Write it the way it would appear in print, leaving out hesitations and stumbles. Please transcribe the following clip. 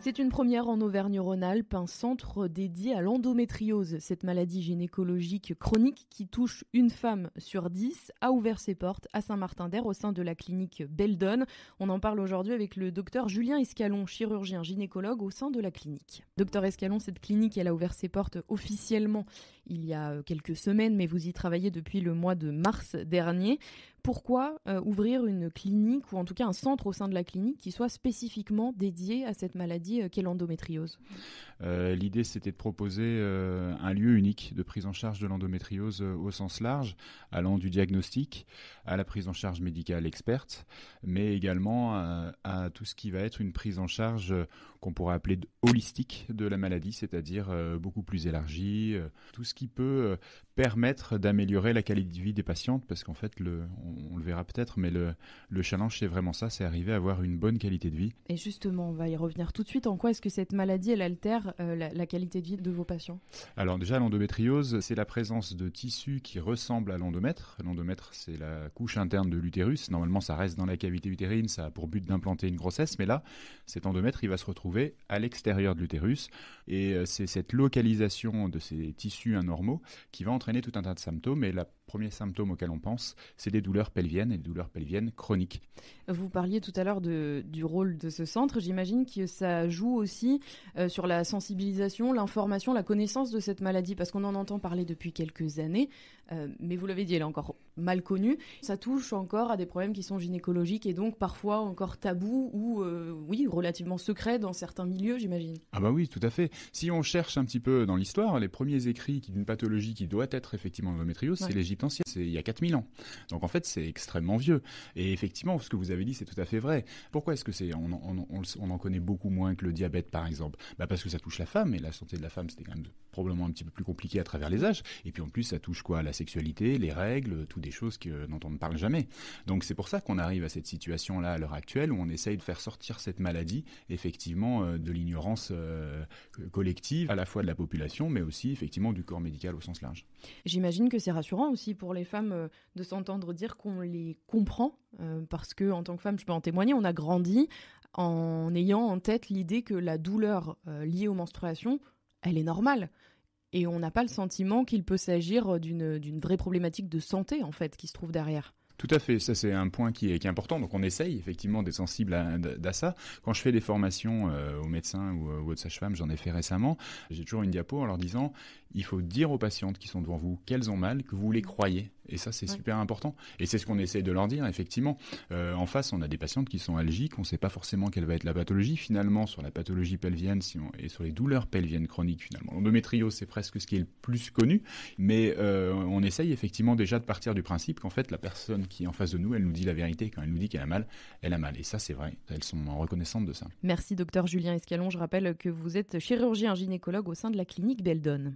C'est une première en Auvergne-Rhône-Alpes, un centre dédié à l'endométriose. Cette maladie gynécologique chronique qui touche une femme sur 10 a ouvert ses portes à Saint-Martin-d'Hères au sein de la clinique Beldon. On en parle aujourd'hui avec le docteur Julien Escalon, chirurgien gynécologue au sein de la clinique. Docteur Escalon, cette clinique, elle a ouvert ses portes officiellement il y a quelques semaines, mais vous y travaillez depuis le mois de mars dernier. Pourquoi ouvrir une clinique ou en tout cas un centre au sein de la clinique qui soit spécifiquement dédié à cette maladie qu'est l'endométriose? L'idée, c'était de proposer un lieu unique de prise en charge de l'endométriose au sens large, allant du diagnostic à la prise en charge médicale experte, mais également à tout ce qui va être une prise en charge qu'on pourrait appeler holistique de la maladie, c'est-à-dire beaucoup plus élargie, tout ce qui peut permettre d'améliorer la qualité de vie des patientes, parce qu'en fait, on le verra peut-être, mais le challenge, c'est vraiment ça, c'est arriver à avoir une bonne qualité de vie. Et justement, on va y revenir tout de suite. En quoi est-ce que cette maladie, elle altère la qualité de vie de vos patients? Alors déjà, l'endométriose, c'est la présence de tissus qui ressemblent à l'endomètre. L'endomètre, c'est la couche interne de l'utérus. Normalement, ça reste dans la cavité utérine, ça a pour but d'implanter une grossesse, mais là, cet endomètre, il va se retrouver à l'extérieur de l'utérus. Et c'est cette localisation de ces tissus anormaux qui va entraîner tout un tas de symptômes. Et le premier symptôme auquel on pense, c'est des douleurs pelviennes, et des douleurs pelviennes chroniques. Vous parliez tout à l'heure du rôle de ce centre. J'imagine que ça joue aussi sur la sensibilisation, l'information, la connaissance de cette maladie, parce qu'on en entend parler depuis quelques années, mais vous l'avez dit, elle est encore mal connue. Ça touche encore à des problèmes qui sont gynécologiques et donc parfois encore tabous ou oui, relativement secrets dans certains milieux, j'imagine. Ah bah oui, tout à fait. Si on cherche un petit peu dans l'histoire, les premiers écrits d'une pathologie qui doit être effectivement l'endométriose, c'est l'Égypte ancienne, c'est il y a 4000 ans. Donc en fait, c'est extrêmement vieux. Et effectivement, ce que vous avez dit, c'est tout à fait vrai. Pourquoi est-ce que on en connaît beaucoup moins que le diabète, par exemple? Parce que ça touche la femme, et la santé de la femme, c'était quand même probablement un petit peu plus compliqué à travers les âges. Et puis en plus, ça touche quoi? La sexualité, les règles, toutes des choses dont on ne parle jamais. Donc c'est pour ça qu'on arrive à cette situation-là à l'heure actuelle, où on essaye de faire sortir cette maladie, effectivement, de l'ignorance collective, à la fois de la population, mais aussi effectivement du corps médical au sens large. J'imagine que c'est rassurant aussi pour les femmes de s'entendre dire qu'on les comprend, parce que en tant que femme, je peux en témoigner, on a grandi en ayant en tête l'idée que la douleur liée aux menstruations, elle est normale. Et on n'a pas le sentiment qu'il peut s'agir d'une vraie problématique de santé, en fait, qui se trouve derrière. Tout à fait, ça c'est un point qui est important, donc on essaye effectivement d'être sensible à ça. Quand je fais des formations aux médecins ou aux sages-femmes, j'en ai fait récemment, j'ai toujours une diapo en leur disant il faut dire aux patientes qui sont devant vous qu'elles ont mal, que vous les croyez, et ça c'est super important, et c'est ce qu'on essaye de leur dire effectivement. En face, on a des patientes qui sont algiques, on ne sait pas forcément quelle va être la pathologie, finalement sur la pathologie pelvienne et sur les douleurs pelviennes chroniques finalement. L'endométriose, c'est presque ce qui est le plus connu, mais on essaye effectivement déjà de partir du principe qu'en fait la personne qui est en face de nous, elle nous dit la vérité. Quand elle nous dit qu'elle a mal, elle a mal. Et ça, c'est vrai. Elles sont reconnaissantes de ça. Merci, docteur Julien Escalon. Je rappelle que vous êtes chirurgien gynécologue au sein de la clinique Beldon.